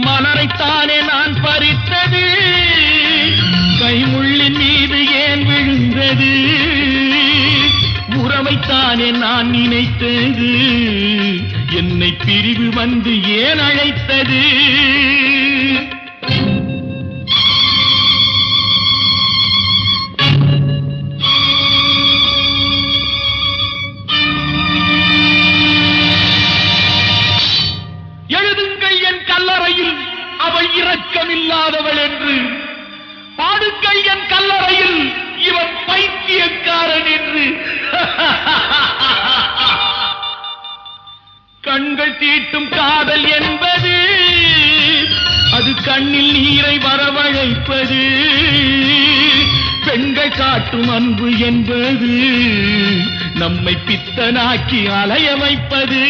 மலரைத்தானே நான் பறித்தது, கைமுள்ளின் மீது ஏன் விழுந்தது? உறவைத்தானே நான் நினைத்தது, என்னை பிரிவு வந்து ஏன் அழைத்தது? எழுதுங்கள் என் கல்லறையில் அவள் இரக்கமில்லாதவள் என்று, பாடுங்கள் என் கல்லறையில் இவன் பைத்தியக்காரன் என்று. கண்கள் தீட்டும் காதல் என்பது அது கண்ணில் நீரை வரவழைப்பது, பெண்கள் காட்டும் அன்பு என்பது நம்மை பித்தனாக்கி அலைய வைப்பது.